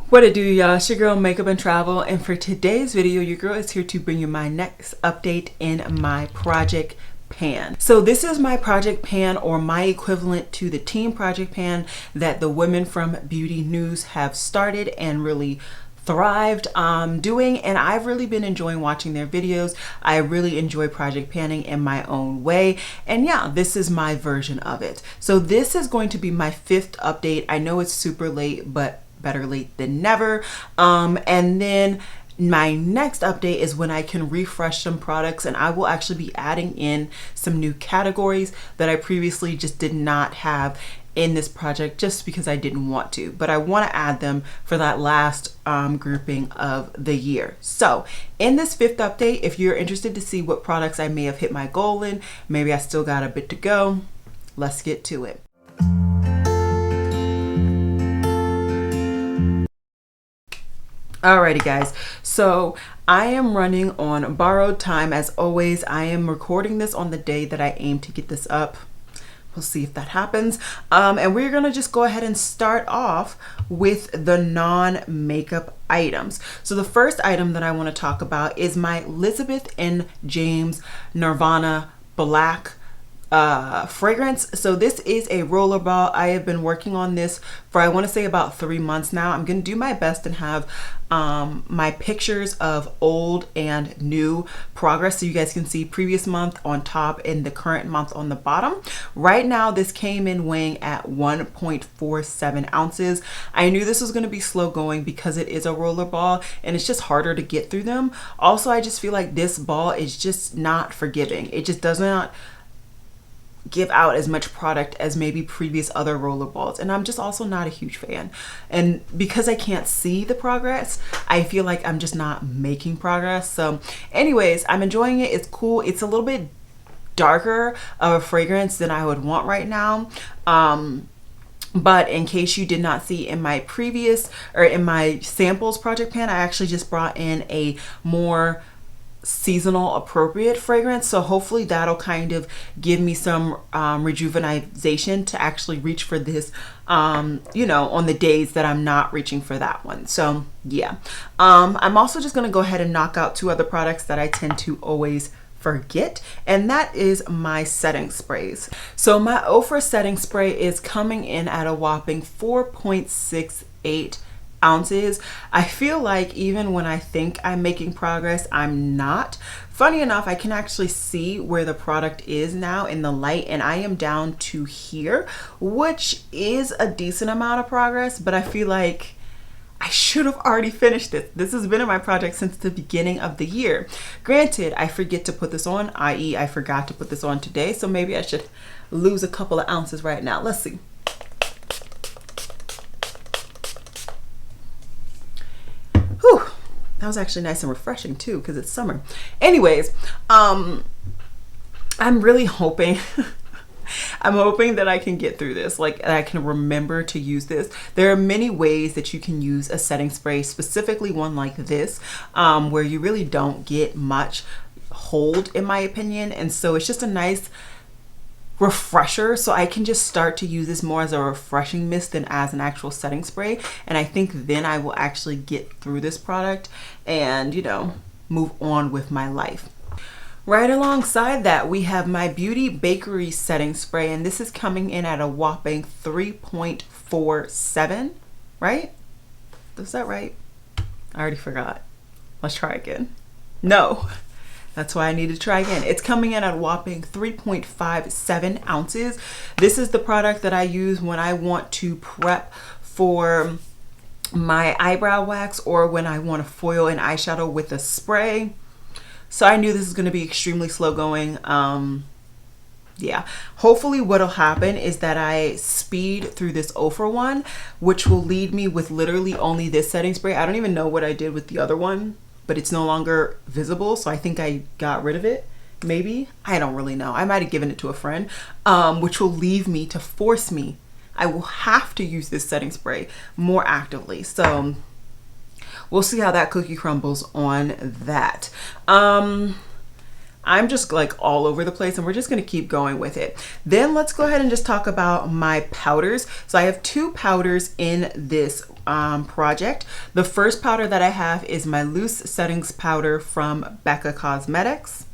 What it do, y'all? It's your girl Makeup and Travel, and for today's video your girl is here to bring you my next update in my project pan. So this is my project pan, or my equivalent to the team project pan that the women from Beauty News have started and really thrived doing, and I've really been enjoying watching their videos. I really enjoy project panning in my own way, and yeah, this is my version of it. So this is going to be my 5th update. I know it's super late, but better late than never. And then my next update is when I can refresh some products, and I will actually be adding in some new categories that I previously just did not have in this project just because I didn't want to, but I want to add them for that last grouping of the year. So in this 5th update, if you're interested to see what products I may have hit my goal in, maybe I still got a bit to go, let's get to it. Alrighty guys, so I am running on borrowed time as always. I am recording this on the day that I aim to get this up. We'll see if that happens. And we're gonna just go ahead and start off with the non-makeup items. So the first item that I wanna talk about is my Elizabeth and James Nirvana Black fragrance. So this is a rollerball. I have been working on this for, I want to say, about 3 months now. I'm going to do my best and have my pictures of old and new progress so you guys can see previous month on top and the current month on the bottom. Right now this came in weighing at 1.47 ounces. I knew this was going to be slow going because it is a rollerball and it's just harder to get through them. Also, I just feel like this ball is just not forgiving. It just does not give out as much product as maybe previous other rollerballs, and I'm just also not a huge fan. And because I can't see the progress, I feel like I'm just not making progress. So anyways, I'm enjoying it. It's cool. It's a little bit darker of a fragrance than I would want right now. But in case you did not see in my previous, or in my samples project pan, I actually just brought in a more seasonal appropriate fragrance, so hopefully that'll kind of give me some rejuvenation to actually reach for this you know, on the days that I'm not reaching for that one. So yeah, I'm also just going to go ahead and knock out 2 other products that I tend to always forget, and that is my setting sprays. So my Ofra setting spray is coming in at a whopping 4.68 ounces. I feel like even when I think I'm making progress, I'm not. Funny enough, I can actually see where the product is now in the light, and I am down to here, which is a decent amount of progress, but I feel like I should have already finished it. This has been in my project since the beginning of the year. Granted, I forget to put this on, i.e. I forgot to put this on today, so maybe I should lose a couple of ounces right now. Let's see. Whew, that was actually nice and refreshing too because it's summer. Anyways, I'm really hoping I'm hoping that I can get through this, like I can remember to use this. There are many ways that you can use a setting spray, specifically one like this, where you really don't get much hold, in my opinion, and so it's just a nice refresher, so I can just start to use this more as a refreshing mist than as an actual setting spray, and I think then I will actually get through this product and, you know, move on with my life. Right alongside that, we have my Beauty Bakery setting spray, and this is coming in at a whopping 3.47, right? Is that right? I already forgot. Let's try again. No. That's why I need to try again. It's coming in at a whopping 3.57 ounces. This is the product that I use when I want to prep for my eyebrow wax or when I want to foil an eyeshadow with a spray. So I knew this is going to be extremely slow going. Yeah, hopefully what'll happen is that I speed through this Ofra one, which will lead me with literally only this setting spray. I don't even know what I did with the other one, but it's no longer visible, so I think I got rid of it. Maybe, I don't really know. I might have given it to a friend, which will leave me to force me. I will have to use this setting spray more actively. So we'll see how that cookie crumbles on that. I'm just like all over the place, and we're just going to keep going with it. Then let's go ahead and just talk about my powders. So I have 2 powders in this project. The first powder that I have is my loose settings powder from Becca Cosmetics.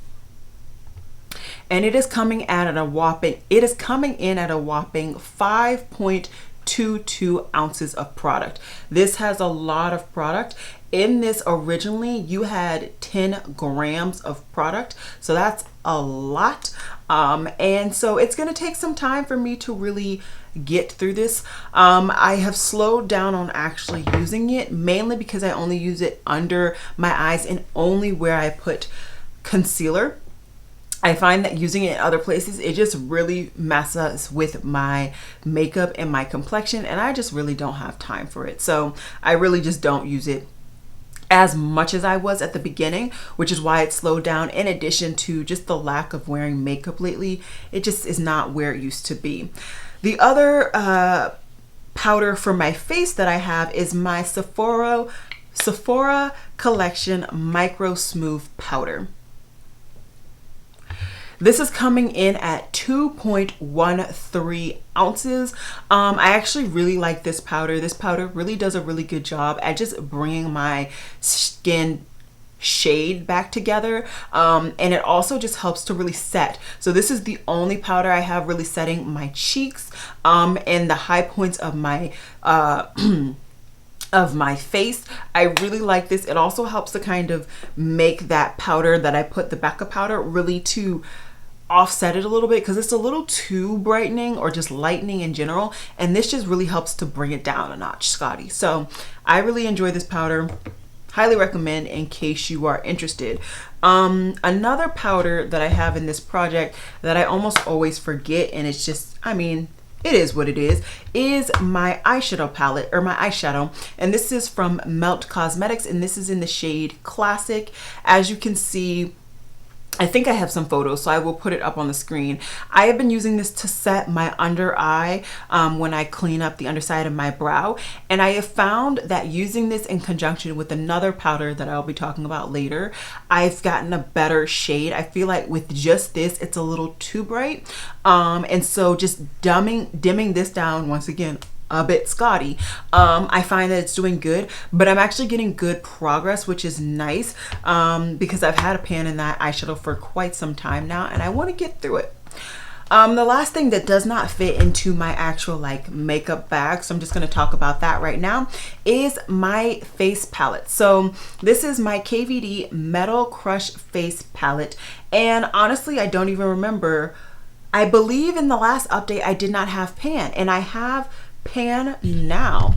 And it is coming in at a whopping 5.22 ounces of product. This has a lot of product. In this originally, you had 10 grams of product. So that's a lot. And so it's going to take some time for me to really get through this. I have slowed down on actually using it, mainly because I only use it under my eyes and only where I put concealer. I find that using it in other places, it just really messes with my makeup and my complexion, and I just really don't have time for it. So I really just don't use it as much as I was at the beginning, which is why it slowed down, in addition to just the lack of wearing makeup lately. It just is not where it used to be. The other powder for my face that I have is my Sephora Collection Micro Smooth Powder. This is coming in at 2.13 ounces. I actually really like this powder. This powder really does a really good job at just bringing my skin shade back together, and it also just helps to really set. So this is the only powder I have really setting my cheeks and the high points of my face. I really like this. It also helps to kind of make that powder that I put, the Becca powder, really to offset it a little bit, because it's a little too brightening or just lightening in general, and this just really helps to bring it down a notch, Scotty. So I really enjoy this powder. Highly recommend in case you are interested. Another powder that I have in this project that I almost always forget, and it's just, I mean, it is what it is my eyeshadow palette, or my eyeshadow. And this is from Melt Cosmetics, and this is in the shade Classic. As you can see, I think I have some photos, so I will put it up on the screen. I have been using this to set my under eye when I clean up the underside of my brow. And I have found that using this in conjunction with another powder that I'll be talking about later, I've gotten a better shade. I feel like with just this, it's a little too bright. And so just dimming this down, once again, a bit Scotty, I find that it's doing good, but I'm actually getting good progress, which is nice, because I've had a pan in that eyeshadow for quite some time now, and I want to get through it. The last thing that does not fit into my actual like makeup bag, so I'm just going to talk about that right now, is my face palette. So this is my KVD Metal Crush Face Palette, and honestly, I don't even remember. I believe in the last update I did not have pan, and I have pan now.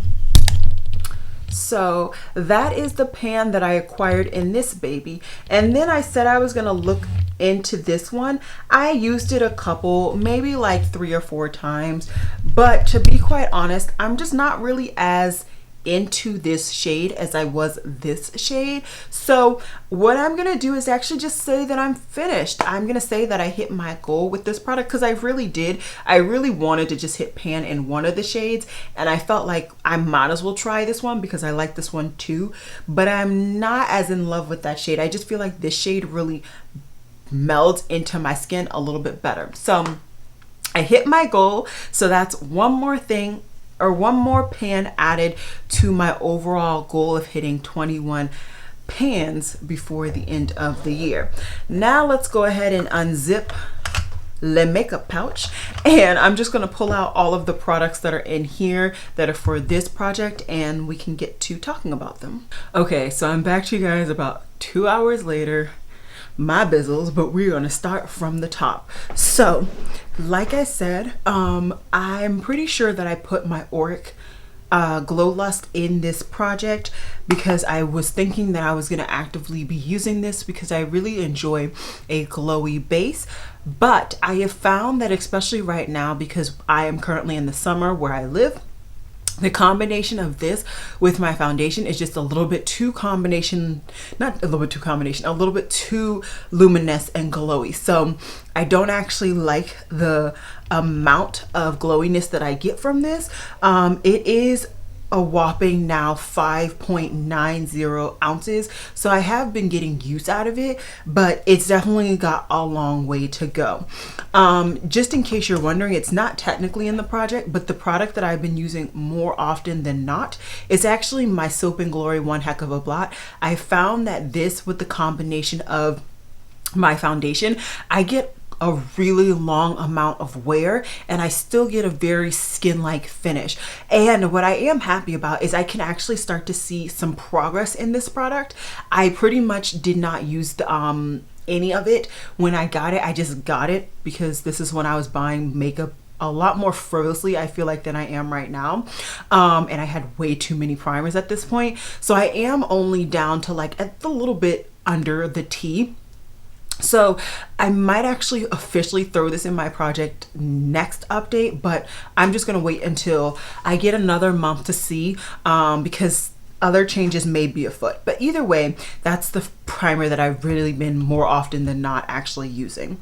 So that is the pan that I acquired in this baby. And then I said I was gonna look into this one. I used it a couple, maybe like 3 or 4 times, but to be quite honest, I'm just not really as into this shade as I was this shade. So what I'm gonna do is actually just say that I'm finished. I'm gonna say that I hit my goal with this product, because I really did. I really wanted to just hit pan in one of the shades, and I felt like I might as well try this one because I like this one too, but I'm not as in love with that shade. I just feel like this shade really melds into my skin a little bit better. So I hit my goal. So that's one more thing, or one more pan added to my overall goal of hitting 21 pans before the end of the year. Now let's go ahead and unzip the makeup pouch, and I'm just going to pull out all of the products that are in here that are for this project, and we can get to talking about them. Okay, so I'm back to you guys about 2 hours later. My bizzles, but we're gonna start from the top. So like I said, I'm pretty sure that I put my Auric Glow Lust in this project because I was thinking that I was gonna actively be using this because I really enjoy a glowy base. But I have found that, especially right now, because I am currently in the summer where I live, the combination of this with my foundation is just a little bit too a little bit too luminous and glowy. So I don't actually like the amount of glowiness that I get from this. It is a whopping now 5.90 ounces. So I have been getting use out of it, but it's definitely got a long way to go. Just in case you're wondering, it's not technically in the project, but the product that I've been using more often than not is actually my Soap and Glory One Heck of a Blot. I found that this, with the combination of my foundation, I get a really long amount of wear and I still get a very skin-like finish. And what I am happy about is I can actually start to see some progress in this product. I pretty much did not use the any of it when I got it. I just got it because this is when I was buying makeup a lot more frivolously, I feel like, than I am right now. And I had way too many primers at this point. So I am only down to like at the little bit under the T. So I might actually officially throw this in my project next update, but I'm just gonna wait until I get another month to see, because other changes may be afoot. But either way, that's the primer that I've really been more often than not actually using.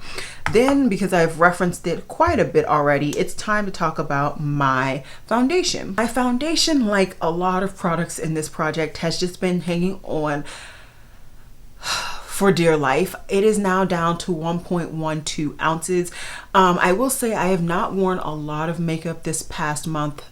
Then, because I've referenced it quite a bit already, it's time to talk about my foundation. My foundation, like a lot of products in this project, has just been hanging on for dear life. It is now down to 1.12 ounces. I will say I have not worn a lot of makeup this past month.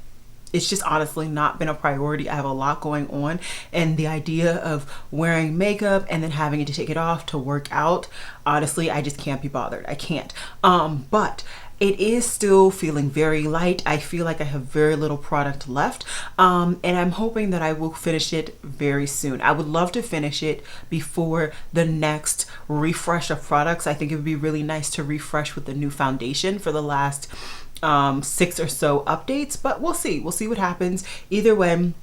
It's just honestly not been a priority. I have a lot going on, and the idea of wearing makeup and then having to take it off to work out, honestly, I just can't be bothered. I can't. But it is still feeling very light. I feel like I have very little product left, and I'm hoping that I will finish it very soon. I would love to finish it before the next refresh of products. I think it would be really nice to refresh with the new foundation for the last 6 or so updates, but we'll see. We'll see what happens. Either way,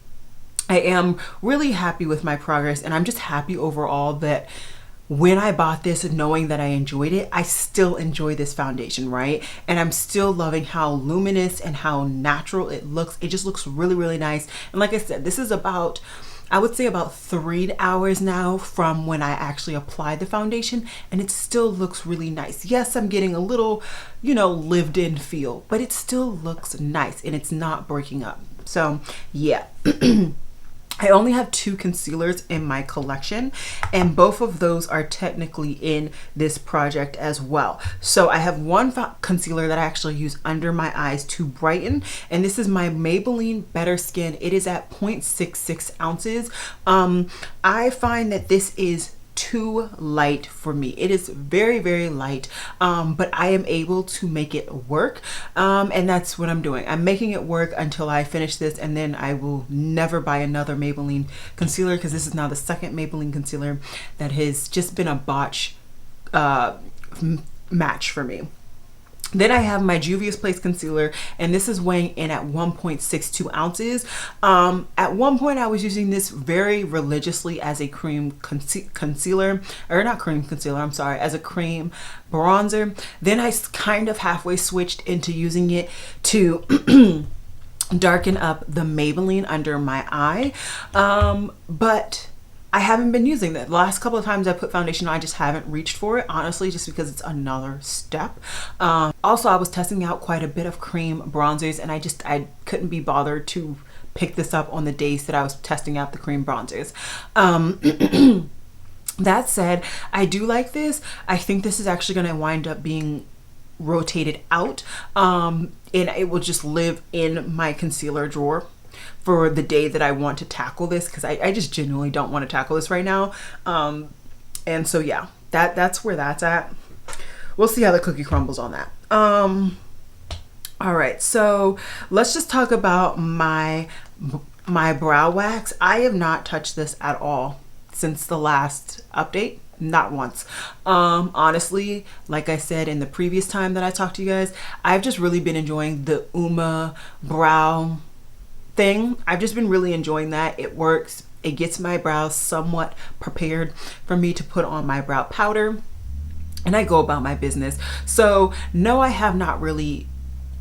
I am really happy with my progress, and I'm just happy overall that when I bought this and knowing that I enjoyed it, I still enjoy this foundation, right? And I'm still loving how luminous and how natural it looks. It just looks really, really nice. And like I said, this is about, I would say about 3 hours now from when I actually applied the foundation, and it still looks really nice. Yes, I'm getting a little, you know, lived in feel, but it still looks nice and it's not breaking up. So yeah. I only have 2 concealers in my collection, and both of those are technically in this project as well. So I have one concealer that I actually use under my eyes to brighten, and this is my Maybelline Better Skin. It is at 0.66 ounces. I find that this is too light for me. It is very, very light, but I am able to make it work, and that's what I'm doing. I'm making it work until I finish this, and then I will never buy another Maybelline concealer, because this is now the second Maybelline concealer that has just been a botch match for me. Then I have my Juvia's Place concealer, and this is weighing in at 1.62 ounces. At one point I was using this very religiously as a cream concealer, or not cream concealer, I'm sorry, as a cream bronzer. Then I kind of halfway switched into using it to darken up the Maybelline under my eye. But I haven't been using that. The last couple of times I put foundation on, I just haven't reached for it, honestly, just because it's another step. Also, I was testing out quite a bit of cream bronzers, and I couldn't be bothered to pick this up on the days that I was testing out the cream bronzers. That said, I do like this. I think this is actually going to wind up being rotated out, and it will just live in my concealer drawer for the day that I want to tackle this, because I just genuinely don't want to tackle this right now. And so yeah, that's where that's at. We'll see how the cookie crumbles on that. All right, so let's just talk about my brow wax. I have not touched this at all since the last update. Not once. Honestly, like I said in the previous time that I talked to you guys, I've just really been enjoying the Uma brow thing. I've just been really enjoying that. It works. It gets my brows somewhat prepared for me to put on my brow powder, and I go about my business. So no, I have not really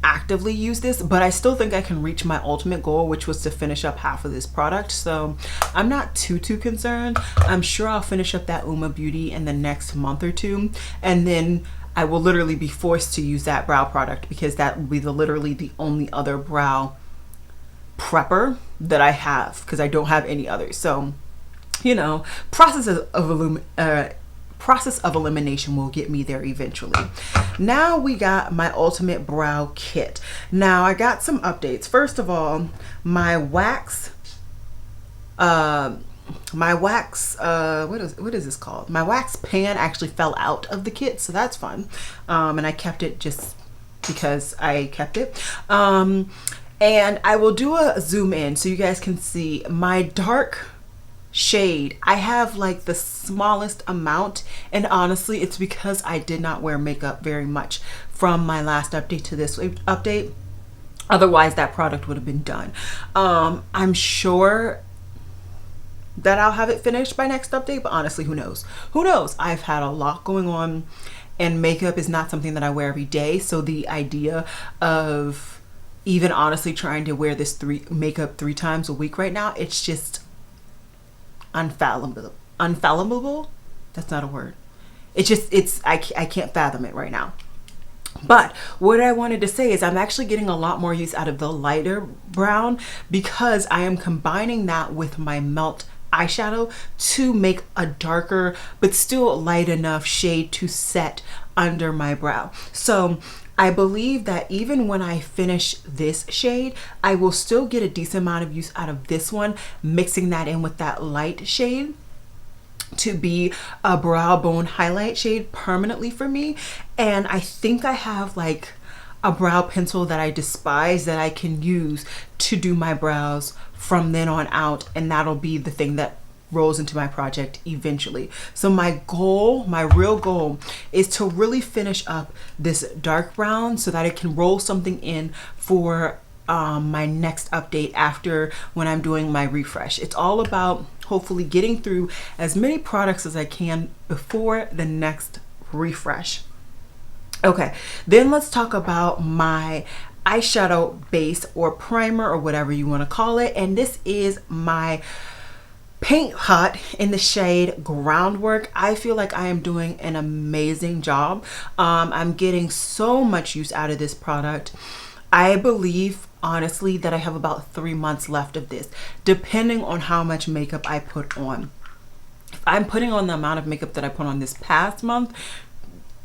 actively used this, but I still think I can reach my ultimate goal, which was to finish up half of this product. So I'm not too concerned. I'm sure I'll finish up that Uma Beauty in the next month or two, and then I will literally be forced to use that brow product, because that will be literally the only other brow prepper that I have, because I don't have any others. So, you know, process of elimination will get me there eventually. Now we got my ultimate brow kit. Now I got some updates. First of all, my wax what is this called? My wax pan actually fell out of the kit, so that's fun. And I kept it just because I kept it. And I will do a zoom in so you guys can see my dark shade. I have like the smallest amount, and honestly it's because I did not wear makeup very much from my last update to this update. Otherwise that product would have been done. I'm sure that I'll have it finished by next update, but honestly, who knows? Who knows? I've had a lot going on, and makeup is not something that I wear every day. So the idea of even honestly trying to wear this makeup 3 times a week right now, it's just unfathomable. That's not a word. I can't fathom it right now. But what I wanted to say is I'm actually getting a lot more use out of the lighter brown, because I am combining that with my melt eyeshadow to make a darker but still light enough shade to set under my brow. So I believe that even when I finish this shade, I will still get a decent amount of use out of this one, mixing that in with that light shade to be a brow bone highlight shade permanently for me. And I think I have like a brow pencil that I despise that I can use to do my brows from then on out, and that'll be the thing that rolls into my project eventually. So my goal, my real goal, is to really finish up this dark brown so that I can roll something in for my next update after, when I'm doing my refresh. It's all about hopefully getting through as many products as I can before the next refresh. Okay, then let's talk about my eyeshadow base or primer or whatever you want to call it. And this is my paint pot in the shade Groundwork. I feel like I am doing an amazing job. I'm getting so much use out of this product. I believe honestly that I have about 3 months left of this, depending on how much makeup I put on. If I'm putting on the amount of makeup that I put on this past month,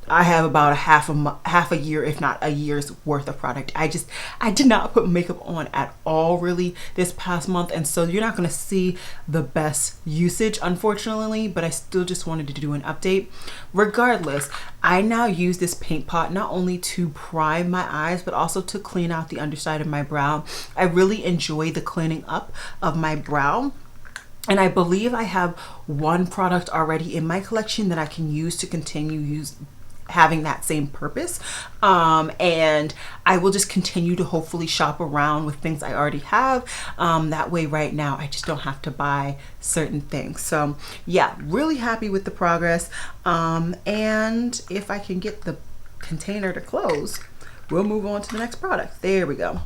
I have about half a year, if not a year's worth of product. I did not put makeup on at all really this past month, and so you're not going to see the best usage, unfortunately, but I still just wanted to do an update. Regardless, I now use this paint pot not only to prime my eyes, but also to clean out the underside of my brow. I really enjoy the cleaning up of my brow. And I believe I have one product already in my collection that I can use to continue having that same purpose, and I will just continue to hopefully shop around with things I already have. That way right now I just don't have to buy certain things. So yeah, really happy with the progress, and if I can get the container to close, we'll move on to the next product. There we go.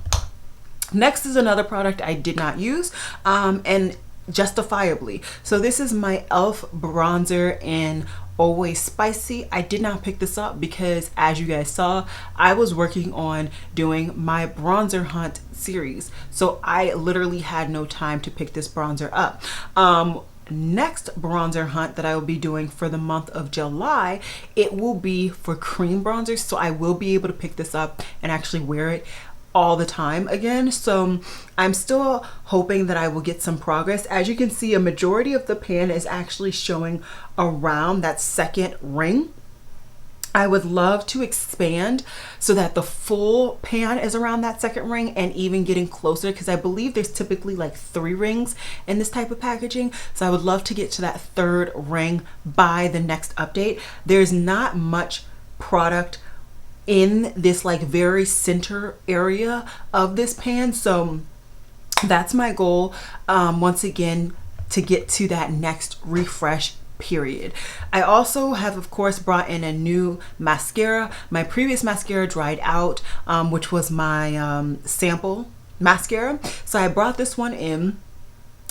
Next is another product I did not use, and justifiably. So this is my e.l.f. bronzer in Always Spicy. I did not pick this up because, as you guys saw, I was working on doing my bronzer hunt series, so I literally had no time to pick this bronzer up. Next bronzer hunt that I will be doing for the month of July, it will be for cream bronzers, so I will be able to pick this up and actually wear it all the time again. So I'm still hoping that I will get some progress. As you can see, a majority of the pan is actually showing around that second ring. I would love to expand so that the full pan is around that second ring and even getting closer, because I believe there's typically like 3 rings in this type of packaging. So I would love to get to that 3rd ring by the next update. There's not much product in this like very center area of this pan, so that's my goal, once again, to get to that next refresh period. I also have, of course, brought in a new mascara. My previous mascara dried out, which was my sample mascara, so I brought this one in.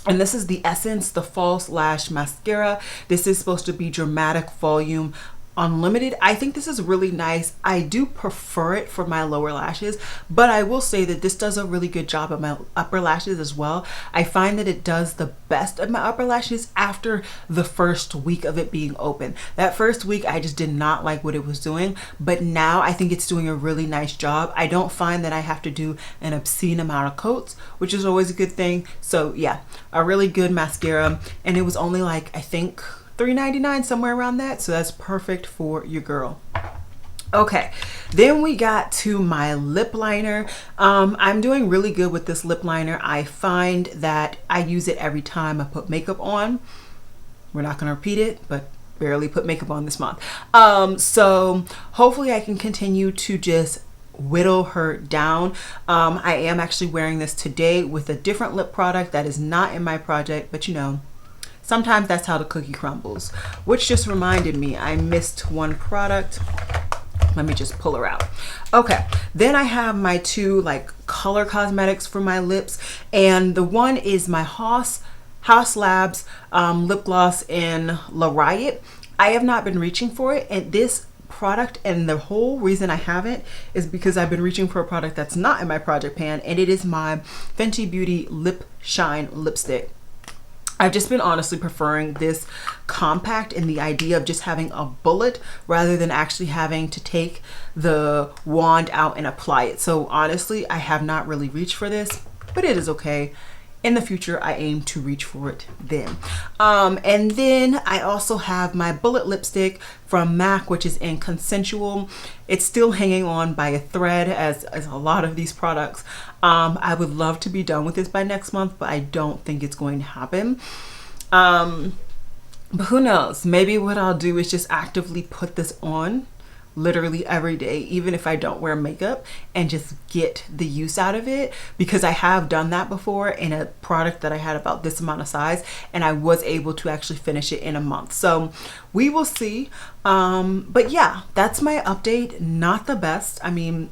And this is the Essence, the False Lash Mascara. This is supposed to be dramatic volume Unlimited. I think this is really nice. I do prefer it for my lower lashes, but I will say that this does a really good job of my upper lashes as well. I find that it does the best of my upper lashes after the first week of it being open. That first week I just did not like what it was doing, but now I think it's doing a really nice job. I don't find that I have to do an obscene amount of coats, which is always a good thing. So yeah, a really good mascara, and it was only like, I think $3.99, somewhere around that, so that's perfect for your girl. Okay, then we got to my lip liner. I'm doing really good with this lip liner. I find that I use it every time I put makeup on. We're not going to repeat it, but barely put makeup on this month. So hopefully I can continue to just whittle her down. I am actually wearing this today with a different lip product that is not in my project, but you know, sometimes that's how the cookie crumbles. Which just reminded me, I missed one product. Let me just pull her out. Okay, then I have my two like color cosmetics for my lips, and the one is my House Labs lip gloss in La Riot. I have not been reaching for it, and this product, and the whole reason I haven't is because I've been reaching for a product that's not in my project pan, and it is my Fenty Beauty Lip Shine lipstick. I've just been honestly preferring this compact and the idea of just having a bullet rather than actually having to take the wand out and apply it. So honestly, I have not really reached for this, but it is okay. In the future, I aim to reach for it then. And then I also have my bullet lipstick from MAC, which is in Consensual. It's still hanging on by a thread, as a lot of these products. I would love to be done with this by next month, but I don't think it's going to happen. But who knows? Maybe what I'll do is just actively put this on literally every day, even if I don't wear makeup, and just get the use out of it, because I have done that before in a product that I had about this amount of size, and I was able to actually finish it in a month. So we will see. But yeah, that's my update. Not the best. I mean,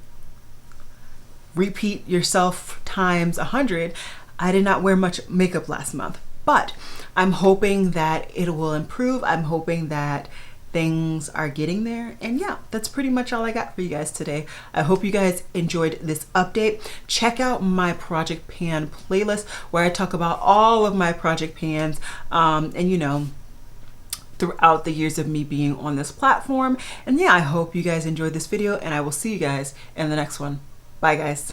repeat yourself times 100. I did not wear much makeup last month, but I'm hoping that it will improve. I'm hoping that things are getting there. And yeah, that's pretty much all I got for you guys today. I hope you guys enjoyed this update. Check out my project pan playlist where I talk about all of my project pans, and you know, throughout the years of me being on this platform. And yeah, I hope you guys enjoyed this video, and I will see you guys in the next one. Bye guys.